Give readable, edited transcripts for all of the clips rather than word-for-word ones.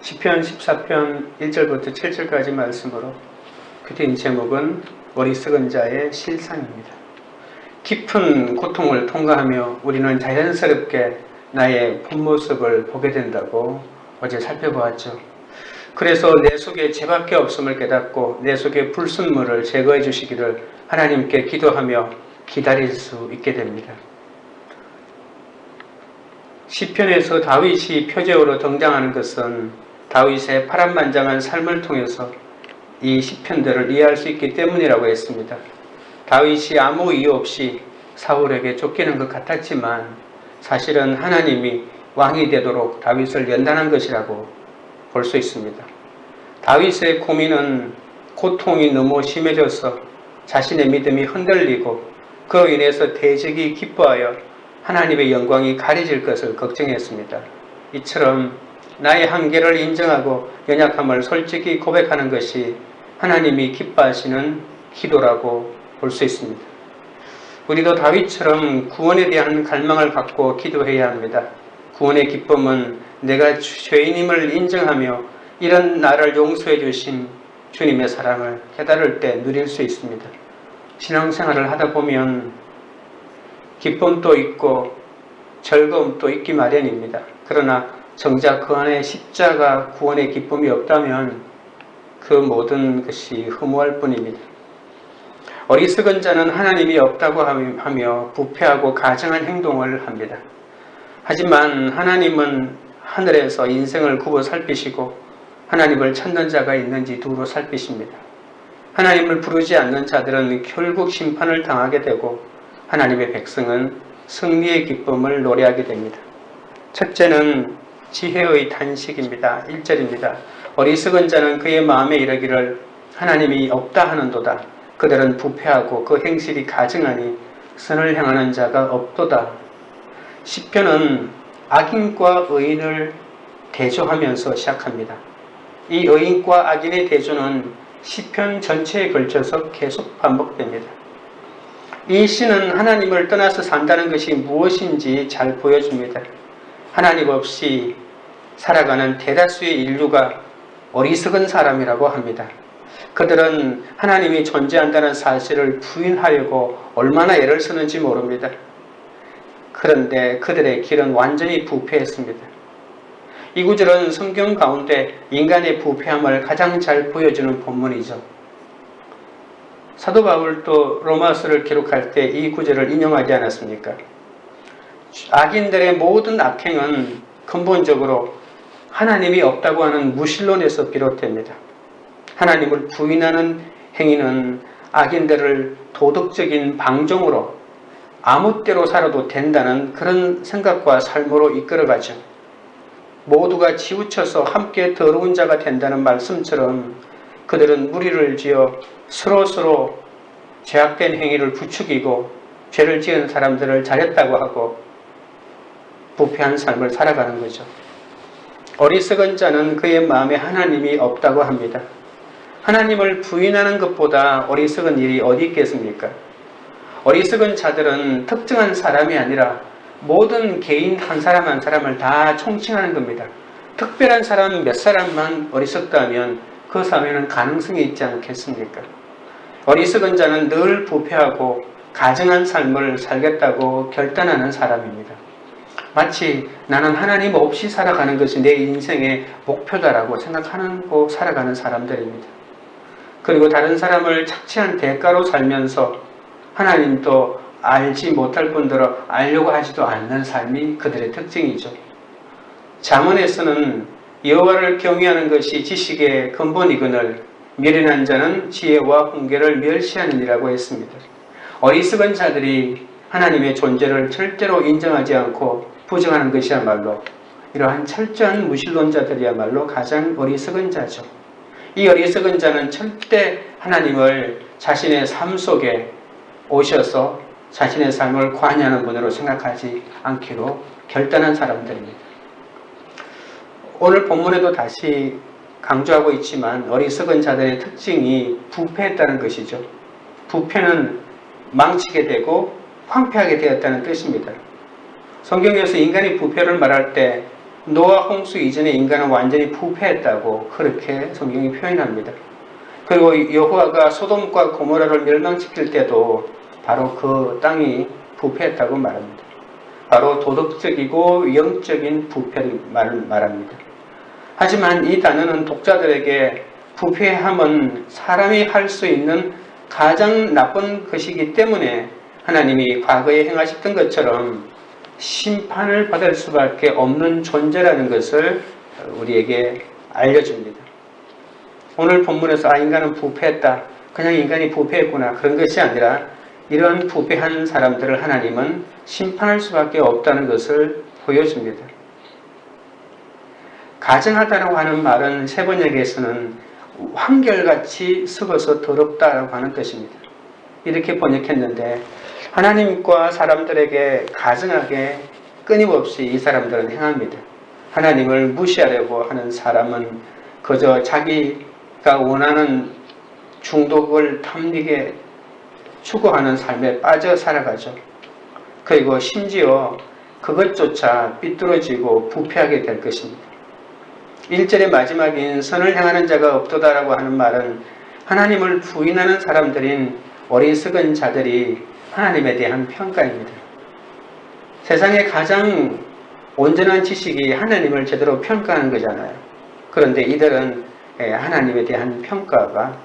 시편 14편 1절부터 7절까지 말씀으로 그린 제목은 어리석은 자의 실상입니다. 깊은 고통을 통과하며 우리는 자연스럽게 나의 본모습을 보게 된다고 어제 살펴보았죠. 그래서 내 속에 죄밖에 없음을 깨닫고 내 속에 불순물을 제거해 주시기를 하나님께 기도하며 기다릴 수 있게 됩니다. 시편에서 다윗이 표제어로 등장하는 것은 다윗의 파란만장한 삶을 통해서 이 시편들을 이해할 수 있기 때문이라고 했습니다. 다윗이 아무 이유 없이 사울에게 쫓기는 것 같았지만 사실은 하나님이 왕이 되도록 다윗을 연단한 것이라고 볼 수 있습니다. 다윗의 고민은 고통이 너무 심해져서 자신의 믿음이 흔들리고 그로 인해서 대적이 기뻐하여 하나님의 영광이 가려질 것을 걱정했습니다. 이처럼 나의 한계를 인정하고 연약함을 솔직히 고백하는 것이 하나님이 기뻐하시는 기도라고 볼 수 있습니다. 우리도 다윗처럼 구원에 대한 갈망을 갖고 기도해야 합니다. 구원의 기쁨은 내가 죄인임을 인정하며 이런 나를 용서해 주신 주님의 사랑을 깨달을 때 누릴 수 있습니다. 신앙생활을 하다 보면 기쁨도 있고 즐거움도 있기 마련입니다. 그러나 정작 그 안에 십자가 구원의 기쁨이 없다면 그 모든 것이 허무할 뿐입니다. 어리석은 자는 하나님이 없다고 하며 부패하고 가증한 행동을 합니다. 하지만 하나님은 하늘에서 인생을 굽어 살피시고 하나님을 찾는 자가 있는지 두루 살피십니다. 하나님을 부르지 않는 자들은 결국 심판을 당하게 되고 하나님의 백성은 승리의 기쁨을 노래하게 됩니다. 첫째는 지혜의 탄식입니다. 1절입니다. 어리석은 자는 그의 마음에 이르기를 하나님이 없다 하는도다. 그들은 부패하고 그 행실이 가증하니 선을 향하는 자가 없도다. 시편은 악인과 의인을 대조하면서 시작합니다. 이 의인과 악인의 대조는 시편 전체에 걸쳐서 계속 반복됩니다. 이 시는 하나님을 떠나서 산다는 것이 무엇인지 잘 보여줍니다. 하나님 없이 살아가는 대다수의 인류가 어리석은 사람이라고 합니다. 그들은 하나님이 존재한다는 사실을 부인하려고 얼마나 애를 쓰는지 모릅니다. 그런데 그들의 길은 완전히 부패했습니다. 이 구절은 성경 가운데 인간의 부패함을 가장 잘 보여주는 본문이죠. 사도 바울도 로마서를 기록할 때 이 구절을 인용하지 않았습니까? 악인들의 모든 악행은 근본적으로 하나님이 없다고 하는 무신론에서 비롯됩니다. 하나님을 부인하는 행위는 악인들을 도덕적인 방종으로 아무 때로 살아도 된다는 그런 생각과 삶으로 이끌어가죠. 모두가 치우쳐서 함께 더러운 자가 된다는 말씀처럼 그들은 무리를 지어 서로 죄악된 행위를 부추기고 죄를 지은 사람들을 잘했다고 하고 부패한 삶을 살아가는 거죠. 어리석은 자는 그의 마음에 하나님이 없다고 합니다. 하나님을 부인하는 것보다 어리석은 일이 어디 있겠습니까? 어리석은 자들은 특정한 사람이 아니라 모든 개인 한 사람 한 사람을 다 총칭하는 겁니다. 특별한 사람 몇 사람만 어리석다면 그 사회는 가능성이 있지 않겠습니까? 어리석은 자는 늘 부패하고 가증한 삶을 살겠다고 결단하는 사람입니다. 마치 나는 하나님 없이 살아가는 것이 내 인생의 목표다라고 생각하고 살아가는 사람들입니다. 그리고 다른 사람을 착취한 대가로 살면서 하나님도 알지 못할 뿐더러 알려고 하지도 않는 삶이 그들의 특징이죠. 잠언에서는 여호와를 경외하는 것이 지식의 근본이거늘 미련한 자는 지혜와 훈계를 멸시하느니라고 했습니다. 어리석은 자들이 하나님의 존재를 절대로 인정하지 않고 부정하는 것이야말로 이러한 철저한 무신론자들이야말로 가장 어리석은 자죠. 이 어리석은 자는 절대 하나님을 자신의 삶 속에 오셔서 자신의 삶을 관여하는 분으로 생각하지 않기로 결단한 사람들입니다. 오늘 본문에도 다시 강조하고 있지만 어리석은 자들의 특징이 부패했다는 것이죠. 부패는 망치게 되고 황폐하게 되었다는 뜻입니다. 성경에서 인간의 부패를 말할 때 노아 홍수 이전에 인간은 완전히 부패했다고 그렇게 성경이 표현합니다. 그리고 여호와가 소돔과 고모라를 멸망시킬 때도 바로 그 땅이 부패했다고 말합니다. 바로 도덕적이고 영적인 부패를 말합니다. 하지만 이 단어는 독자들에게 부패함은 사람이 할 수 있는 가장 나쁜 것이기 때문에 하나님이 과거에 행하셨던 것처럼 심판을 받을 수밖에 없는 존재라는 것을 우리에게 알려줍니다. 오늘 본문에서 인간은 부패했다, 그냥 인간이 부패했구나, 그런 것이 아니라 이런 부패한 사람들을 하나님은 심판할 수밖에 없다는 것을 보여줍니다. 가증하다라고 하는 말은 세번역에서는 한결같이 썩어서 더럽다라고 하는 뜻입니다. 이렇게 번역했는데 하나님과 사람들에게 가증하게 끊임없이 이 사람들은 행합니다. 하나님을 무시하려고 하는 사람은 그저 자기가 원하는 중독을 탐닉에 추구하는 삶에 빠져 살아가죠. 그리고 심지어 그것조차 삐뚤어지고 부패하게 될 것입니다. 1절의 마지막인 선을 행하는 자가 없도다라고 하는 말은 하나님을 부인하는 사람들인 어리석은 자들이 하나님에 대한 평가입니다. 세상에 가장 온전한 지식이 하나님을 제대로 평가하는 거잖아요. 그런데 이들은 하나님에 대한 평가가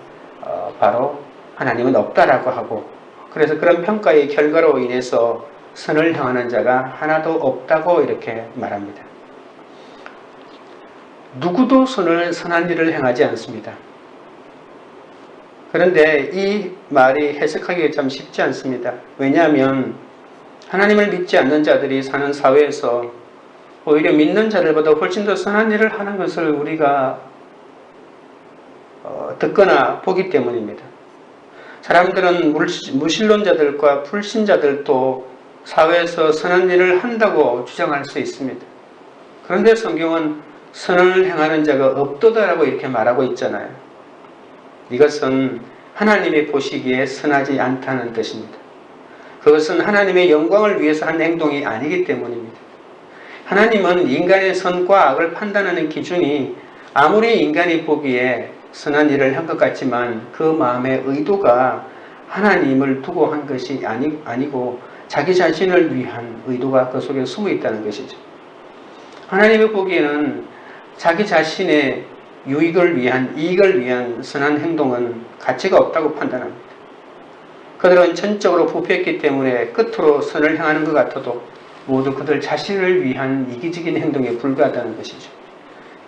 바로 하나님은 없다라고 하고, 그래서 그런 평가의 결과로 인해서 선을 행하는 자가 하나도 없다고 이렇게 말합니다. 누구도 선한 일을 행하지 않습니다. 그런데 이 말이 해석하기가 참 쉽지 않습니다. 왜냐하면 하나님을 믿지 않는 자들이 사는 사회에서 오히려 믿는 자들보다 훨씬 더 선한 일을 하는 것을 우리가 듣거나 보기 때문입니다. 사람들은 무신론자들과 불신자들도 사회에서 선한 일을 한다고 주장할 수 있습니다. 그런데 성경은 선을 행하는 자가 없도다라고 이렇게 말하고 있잖아요. 이것은 하나님이 보시기에 선하지 않다는 뜻입니다. 그것은 하나님의 영광을 위해서 한 행동이 아니기 때문입니다. 하나님은 인간의 선과 악을 판단하는 기준이 아무리 인간이 보기에 선한 일을 한 것 같지만 그 마음의 의도가 하나님을 두고 한 것이 아니고 자기 자신을 위한 의도가 그 속에 숨어 있다는 것이죠. 하나님이 보기에는 자기 자신의 유익을 위한, 이익을 위한 선한 행동은 가치가 없다고 판단합니다. 그들은 전적으로 부패했기 때문에 끝으로 선을 행하는 것 같아도 모두 그들 자신을 위한 이기적인 행동에 불과하다는 것이죠.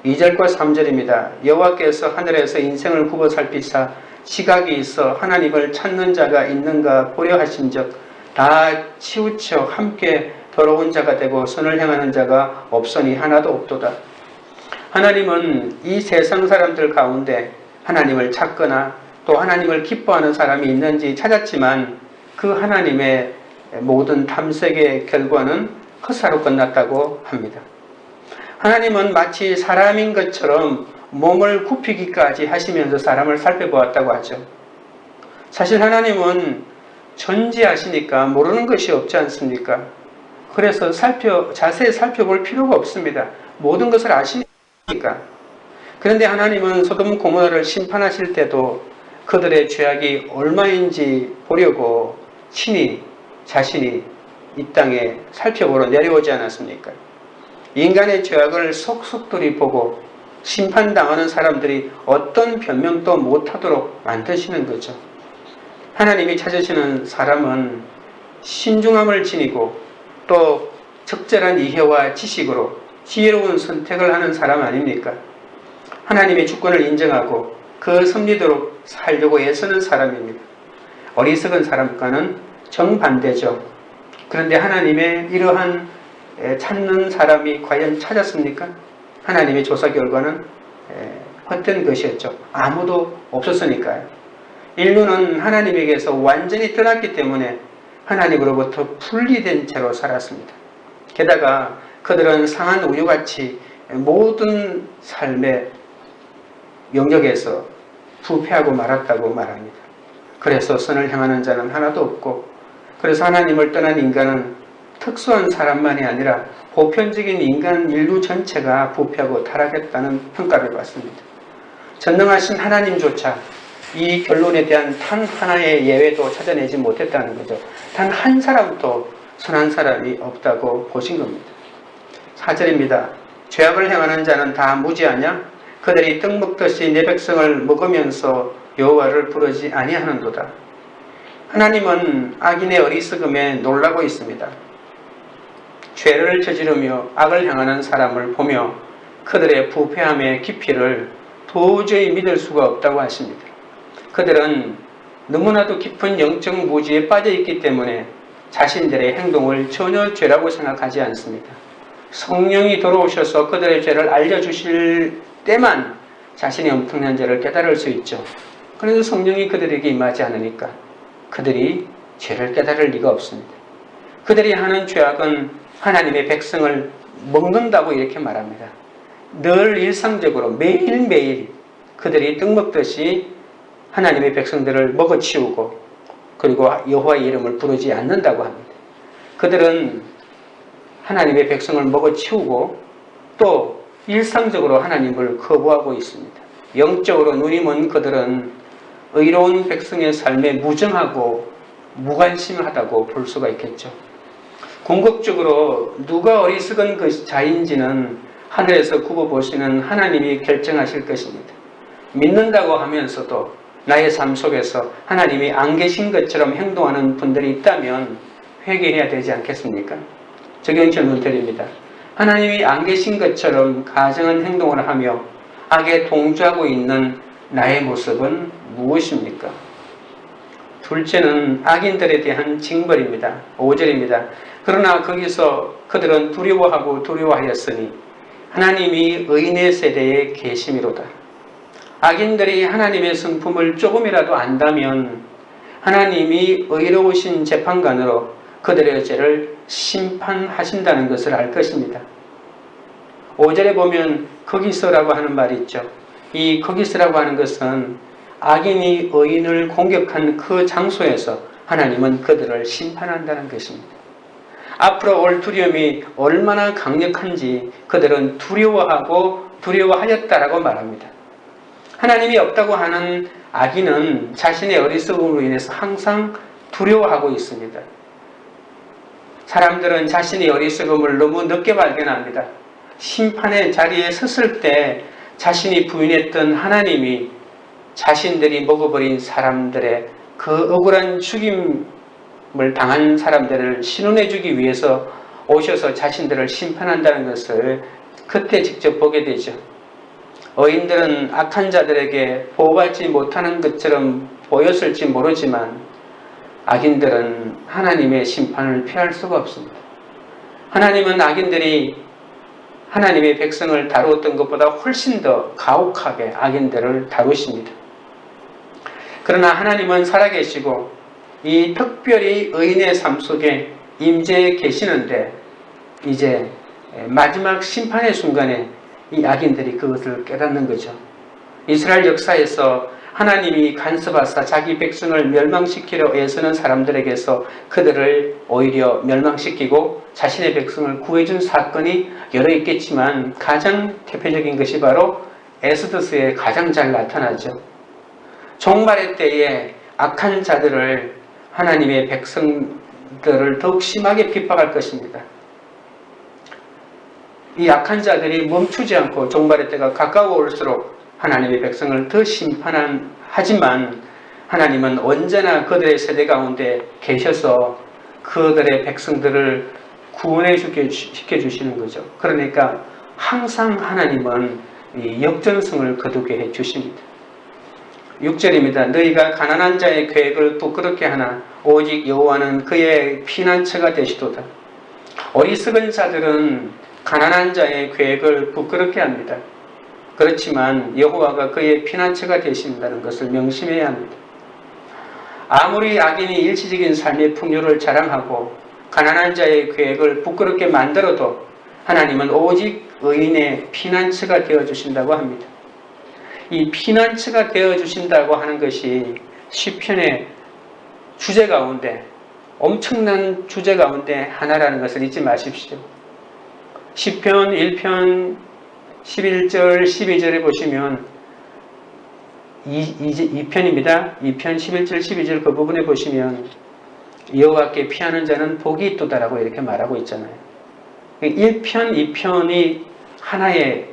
2절과 3절입니다. 여호와께서 하늘에서 인생을 굽어 살피사 시각이 있어 하나님을 찾는 자가 있는가 보려 하신즉 다 치우쳐 함께 더러운 자가 되고 선을 행하는 자가 없으니 하나도 없도다. 하나님은 이 세상 사람들 가운데 하나님을 찾거나 또 하나님을 기뻐하는 사람이 있는지 찾았지만 그 하나님의 모든 탐색의 결과는 헛사로 끝났다고 합니다. 하나님은 마치 사람인 것처럼 몸을 굽히기까지 하시면서 사람을 살펴보았다고 하죠. 사실 하나님은 전지하시니까 모르는 것이 없지 않습니까? 그래서 자세히 살펴볼 필요가 없습니다. 모든 것을 아시니까. 그런데 하나님은 소돔 고모라를 심판하실 때도 그들의 죄악이 얼마인지 보려고 친히 자신이 이 땅에 살펴보러 내려오지 않았습니까? 인간의 죄악을 속속들이 보고 심판당하는 사람들이 어떤 변명도 못하도록 만드시는 거죠. 하나님이 찾으시는 사람은 신중함을 지니고 또 적절한 이해와 지식으로 지혜로운 선택을 하는 사람 아닙니까? 하나님의 주권을 인정하고 그 섭리대로 살려고 애쓰는 사람입니다. 어리석은 사람과는 정반대죠. 그런데 하나님의 이러한 찾는 사람이 과연 찾았습니까? 하나님의 조사 결과는 헛된 것이었죠. 아무도 없었으니까요. 인류는 하나님에게서 완전히 떠났기 때문에 하나님으로부터 분리된 채로 살았습니다. 게다가 그들은 상한 우유같이 모든 삶의 영역에서 부패하고 말았다고 말합니다. 그래서 선을 행하는 자는 하나도 없고, 그래서 하나님을 떠난 인간은 특수한 사람만이 아니라 보편적인 인간 인류 전체가 부패하고 타락했다는 평가를 받습니다. 전능하신 하나님조차 이 결론에 대한 단 하나의 예외도 찾아내지 못했다는 거죠. 단 한 사람도 선한 사람이 없다고 보신 겁니다. 4절입니다. 죄악을 행하는 자는 다 무지하냐? 그들이 떡 먹듯이 내 백성을 먹으면서 여호와를 부르지 아니하는도다. 하나님은 악인의 어리석음에 놀라고 있습니다. 죄를 저지르며 악을 행하는 사람을 보며 그들의 부패함의 깊이를 도저히 믿을 수가 없다고 하십니다. 그들은 너무나도 깊은 영적 무지에 빠져 있기 때문에 자신들의 행동을 전혀 죄라고 생각하지 않습니다. 성령이 돌아오셔서 그들의 죄를 알려주실 때만 자신의 엄청난 죄를 깨달을 수 있죠. 그래서 성령이 그들에게 임하지 않으니까 그들이 죄를 깨달을 리가 없습니다. 그들이 하는 죄악은 하나님의 백성을 먹는다고 이렇게 말합니다. 늘 일상적으로 매일매일 그들이 떡 먹듯이 하나님의 백성들을 먹어치우고 그리고 여호와의 이름을 부르지 않는다고 합니다. 그들은 하나님의 백성을 먹어치우고 또 일상적으로 하나님을 거부하고 있습니다. 영적으로 눈이 먼 그들은 의로운 백성의 삶에 무정하고 무관심하다고 볼 수가 있겠죠. 궁극적으로 누가 어리석은 그 자인지는 하늘에서 굽어보시는 하나님이 결정하실 것입니다. 믿는다고 하면서도 나의 삶 속에서 하나님이 안 계신 것처럼 행동하는 분들이 있다면 회개해야 되지 않겠습니까? 적용 질문 드립니다. 하나님이 안 계신 것처럼 가정한 행동을 하며 악에 동조하고 있는 나의 모습은 무엇입니까? 둘째는 악인들에 대한 징벌입니다. 5절입니다. 그러나 거기서 그들은 두려워하고 두려워하였으니 하나님이 의인의 세대에 계심이로다. 악인들이 하나님의 성품을 조금이라도 안다면 하나님이 의로우신 재판관으로 그들의 죄를 심판하신다는 것을 알 것입니다. 5절에 보면 거기서라고 하는 말이 있죠. 이 거기서라고 하는 것은 악인이 의인을 공격한 그 장소에서 하나님은 그들을 심판한다는 것입니다. 앞으로 올 두려움이 얼마나 강력한지 그들은 두려워하고 두려워하였다라고 말합니다. 하나님이 없다고 하는 악인은 자신의 어리석음으로 인해서 항상 두려워하고 있습니다. 사람들은 자신의 어리석음을 너무 늦게 발견합니다. 심판의 자리에 섰을 때 자신이 부인했던 하나님이 자신들이 먹어버린 사람들의 그 억울한 죽임을 당한 사람들을 신원해주기 위해서 오셔서 자신들을 심판한다는 것을 그때 직접 보게 되죠. 의인들은 악한 자들에게 보호받지 못하는 것처럼 보였을지 모르지만 악인들은 하나님의 심판을 피할 수가 없습니다. 하나님은 악인들이 하나님의 백성을 다루었던 것보다 훨씬 더 가혹하게 악인들을 다루십니다. 그러나 하나님은 살아계시고 이 특별히 의인의 삶 속에 임재해 계시는데 이제 마지막 심판의 순간에 이 악인들이 그것을 깨닫는 거죠. 이스라엘 역사에서 하나님이 간섭하사 자기 백성을 멸망시키려 애쓰는 사람들에게서 그들을 오히려 멸망시키고 자신의 백성을 구해준 사건이 여러 있겠지만 가장 대표적인 것이 바로 에스더스에 가장 잘 나타나죠. 종말의 때에 악한 자들을 하나님의 백성들을 더욱 심하게 핍박할 것입니다. 이 악한 자들이 멈추지 않고 종말의 때가 가까워 올수록 하나님의 백성을 더 심판하지만 하나님은 언제나 그들의 세대 가운데 계셔서 그들의 백성들을 구원해 시켜주시는 거죠. 그러니까 항상 하나님은 이 역전성을 거두게 해주십니다. 6절입니다. 너희가 가난한 자의 계획을 부끄럽게 하나 오직 여호와는 그의 피난처가 되시도다. 어리석은 자들은 가난한 자의 계획을 부끄럽게 합니다. 그렇지만 여호와가 그의 피난처가 되신다는 것을 명심해야 합니다. 아무리 악인이 일시적인 삶의 풍요를 자랑하고 가난한 자의 계획을 부끄럽게 만들어도 하나님은 오직 의인의 피난처가 되어주신다고 합니다. 이 피난처가 되어주신다고 하는 것이 시편의 주제 가운데 엄청난 주제 가운데 하나라는 것을 잊지 마십시오. 시편 1편 11절 12절에 보시면 2편입니다. 2편 11절 12절 그 부분에 보시면 여호와께 피하는 자는 복이 있도다라고 이렇게 말하고 있잖아요. 1편, 2편이 하나의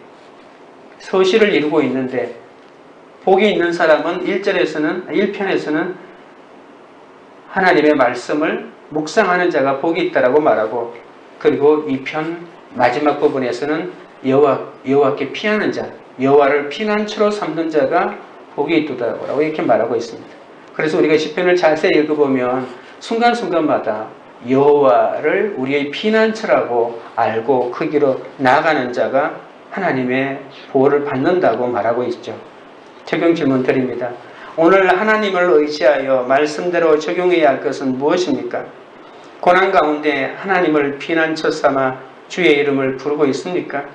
서시를 이루고 있는데 복이 있는 사람은 1편에서는 하나님의 말씀을 묵상하는 자가 복이 있다라고 말하고, 그리고 2편 마지막 부분에서는 여호와께 피하는 자, 여호와를 피난처로 삼는 자가 복이 있도다라고 이렇게 말하고 있습니다. 그래서 우리가 시편을 자세히 읽어보면 순간순간마다 여호와를 우리의 피난처라고 알고 그 길로 나아가는 자가 하나님의 보호를 받는다고 말하고 있죠. 적용 질문 드립니다. 오늘 하나님을 의지하여 말씀대로 적용해야 할 것은 무엇입니까? 고난 가운데 하나님을 피난처 삼아 주의 이름을 부르고 있습니까?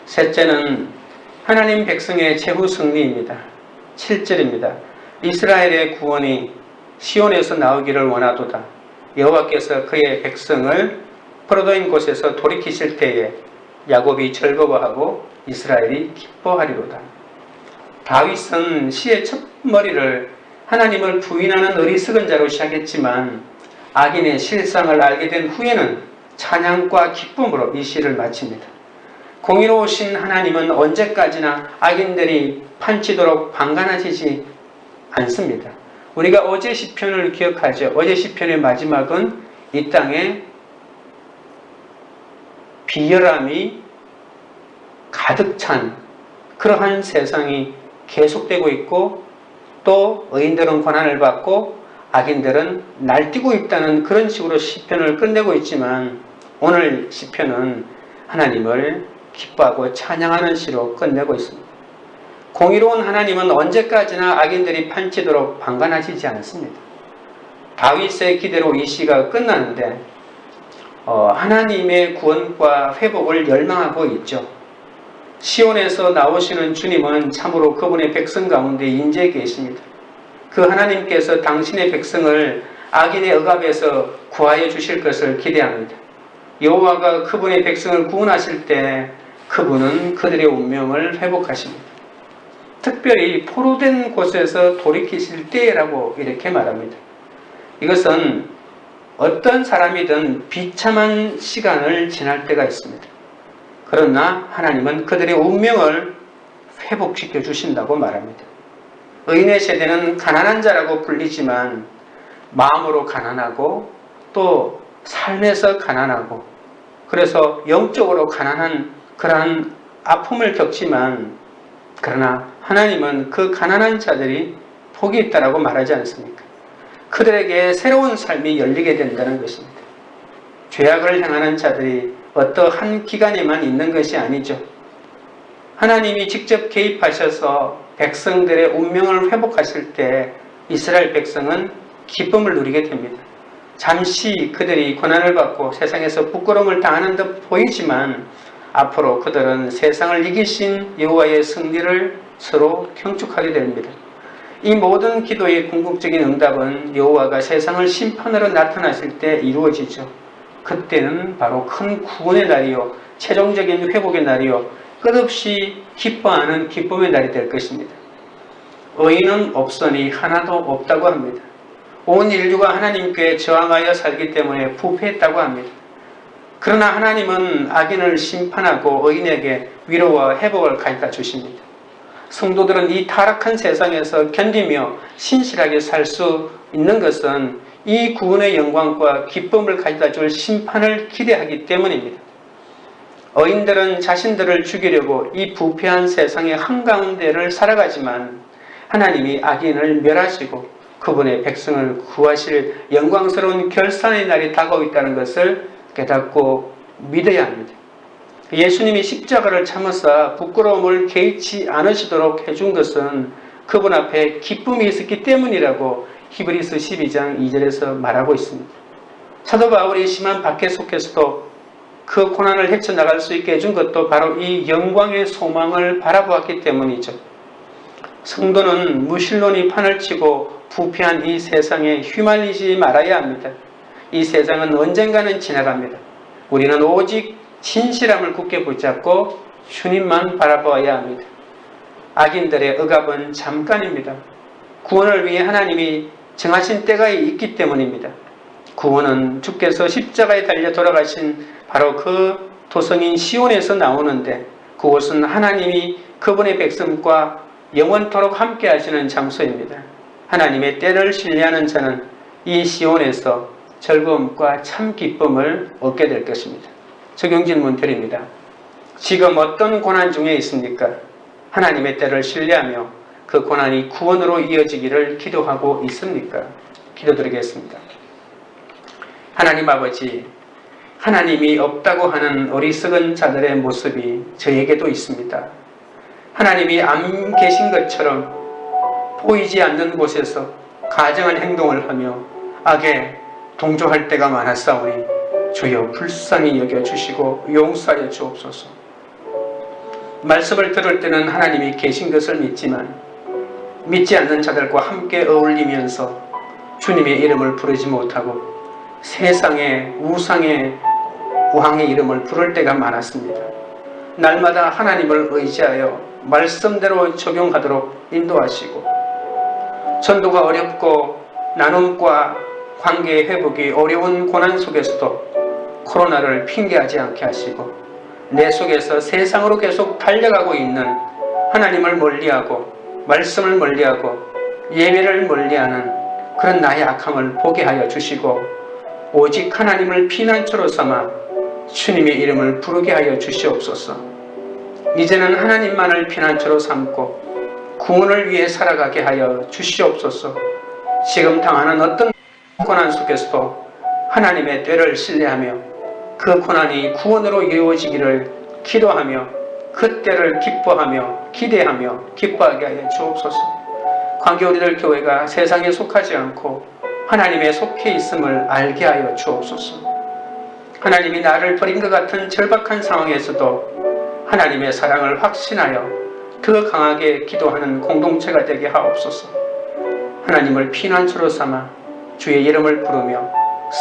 셋째는 하나님 백성의 최후 승리입니다. 7절입니다. 이스라엘의 구원이 시온에서 나오기를 원하도다. 여호와께서 그의 백성을 포로도인 곳에서 돌이키실 때에 야곱이 즐거워하고 이스라엘이 기뻐하리로다. 다윗은 시의 첫머리를 하나님을 부인하는 어리석은 자로 시작했지만 악인의 실상을 알게 된 후에는 찬양과 기쁨으로 이 시를 마칩니다. 공의로우신 하나님은 언제까지나 악인들이 판치도록 방관하시지 않습니다. 우리가 어제 시편을 기억하죠. 어제 시편의 마지막은 이 땅에 비열함이 가득 찬 그러한 세상이 계속되고 있고, 또 의인들은 고난을 받고 악인들은 날뛰고 있다는 그런 식으로 시편을 끝내고 있지만, 오늘 시편은 하나님을 기뻐하고 찬양하는 시로 끝내고 있습니다. 공의로운 하나님은 언제까지나 악인들이 판치도록 방관하시지 않습니다. 다윗의 기대로 이 시가 끝나는데 하나님의 구원과 회복을 열망하고 있죠. 시온에서 나오시는 주님은 참으로 그분의 백성 가운데 인재해 계십니다. 그 하나님께서 당신의 백성을 악인의 억압에서 구하여 주실 것을 기대합니다. 여호와가 그분의 백성을 구원하실 때 그분은 그들의 운명을 회복하십니다. 특별히 포로된 곳에서 돌이키실 때라고 이렇게 말합니다. 이것은 어떤 사람이든 비참한 시간을 지날 때가 있습니다. 그러나 하나님은 그들의 운명을 회복시켜 주신다고 말합니다. 의인의 세대는 가난한 자라고 불리지만 마음으로 가난하고 또 삶에서 가난하고, 그래서 영적으로 가난한 그러한 아픔을 겪지만, 그러나 하나님은 그 가난한 자들이 복이 있다라고 말하지 않습니까? 그들에게 새로운 삶이 열리게 된다는 것입니다. 죄악을 행하는 자들이 어떠한 기간에만 있는 것이 아니죠. 하나님이 직접 개입하셔서 백성들의 운명을 회복하실 때 이스라엘 백성은 기쁨을 누리게 됩니다. 잠시 그들이 고난을 받고 세상에서 부끄러움을 당하는 듯 보이지만 앞으로 그들은 세상을 이기신 여호와의 승리를 서로 경축하게 됩니다. 이 모든 기도의 궁극적인 응답은 여호와가 세상을 심판으로 나타나실 때 이루어지죠. 그때는 바로 큰 구원의 날이요, 최종적인 회복의 날이요, 끝없이 기뻐하는 기쁨의 날이 될 것입니다. 의인은 없으니 하나도 없다고 합니다. 온 인류가 하나님께 저항하여 살기 때문에 부패했다고 합니다. 그러나 하나님은 악인을 심판하고 의인에게 위로와 회복을 가져다 주십니다. 성도들은 이 타락한 세상에서 견디며 신실하게 살 수 있는 것은 이 구원의 영광과 기쁨을 가져다 줄 심판을 기대하기 때문입니다. 의인들은 자신들을 죽이려고 이 부패한 세상의 한가운데를 살아가지만 하나님이 악인을 멸하시고 그분의 백성을 구하실 영광스러운 결산의 날이 다가오고 있다는 것을 깨닫고 믿어야 합니다. 예수님이 십자가를 참으사 부끄러움을 개의치 않으시도록 해준 것은 그분 앞에 기쁨이 있었기 때문이라고 히브리서 12장 2절에서 말하고 있습니다. 사도 바울이 심한 박해 속에서도 그 고난을 헤쳐나갈 수 있게 해준 것도 바로 이 영광의 소망을 바라보았기 때문이죠. 성도는 무신론이 판을 치고 부패한 이 세상에 휘말리지 말아야 합니다. 이 세상은 언젠가는 지나갑니다. 우리는 오직 진실함을 굳게 붙잡고 주님만 바라보아야 합니다. 악인들의 억압은 잠깐입니다. 구원을 위해 하나님이 정하신 때가 있기 때문입니다. 구원은 주께서 십자가에 달려 돌아가신 바로 그 도성인 시온에서 나오는데, 그곳은 하나님이 그분의 백성과 영원토록 함께 하시는 장소입니다. 하나님의 때를 신뢰하는 자는 이 시온에서 즐거움과 참 기쁨을 얻게 될 것입니다. 적용 질문 드립니다. 지금 어떤 고난 중에 있습니까? 하나님의 때를 신뢰하며 그 고난이 구원으로 이어지기를 기도하고 있습니까? 기도드리겠습니다. 하나님 아버지, 하나님이 없다고 하는 어리석은 자들의 모습이 저에게도 있습니다. 하나님이 안 계신 것처럼 보이지 않는 곳에서 가증한 행동을 하며 악에 동조할 때가 많았사오니 주여 불쌍히 여겨주시고 용서하여 주옵소서. 말씀을 들을 때는 하나님이 계신 것을 믿지만 믿지 않는 자들과 함께 어울리면서 주님의 이름을 부르지 못하고 세상의 우상의 왕의 이름을 부를 때가 많았습니다. 날마다 하나님을 의지하여 말씀대로 적용하도록 인도하시고, 전도가 어렵고 나눔과 관계의 회복이 어려운 고난 속에서도 코로나를 핑계하지 않게 하시고, 내 속에서 세상으로 계속 달려가고 있는 하나님을 멀리하고 말씀을 멀리하고 예배를 멀리하는 그런 나의 악함을 보게 하여 주시고, 오직 하나님을 피난처로 삼아 주님의 이름을 부르게 하여 주시옵소서. 이제는 하나님만을 피난처로 삼고 구원을 위해 살아가게 하여 주시옵소서. 지금 당하는 어떤 고난 속에서도 하나님의 때를 신뢰하며 그 고난이 구원으로 이루어지기를 기도하며 그 때를 기뻐하며 기대하며 기뻐하게 하여 주옵소서. 관계우리들 교회가 세상에 속하지 않고 하나님에 속해 있음을 알게 하여 주옵소서. 하나님이 나를 버린 것 같은 절박한 상황에서도 하나님의 사랑을 확신하여 더 강하게 기도하는 공동체가 되게 하옵소서. 하나님을 피난처로 삼아 주의 이름을 부르며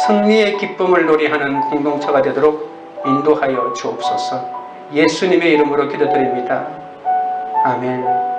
승리의 기쁨을 노래하는 공동체가 되도록 인도하여 주옵소서. 예수님의 이름으로 기도드립니다. 아멘.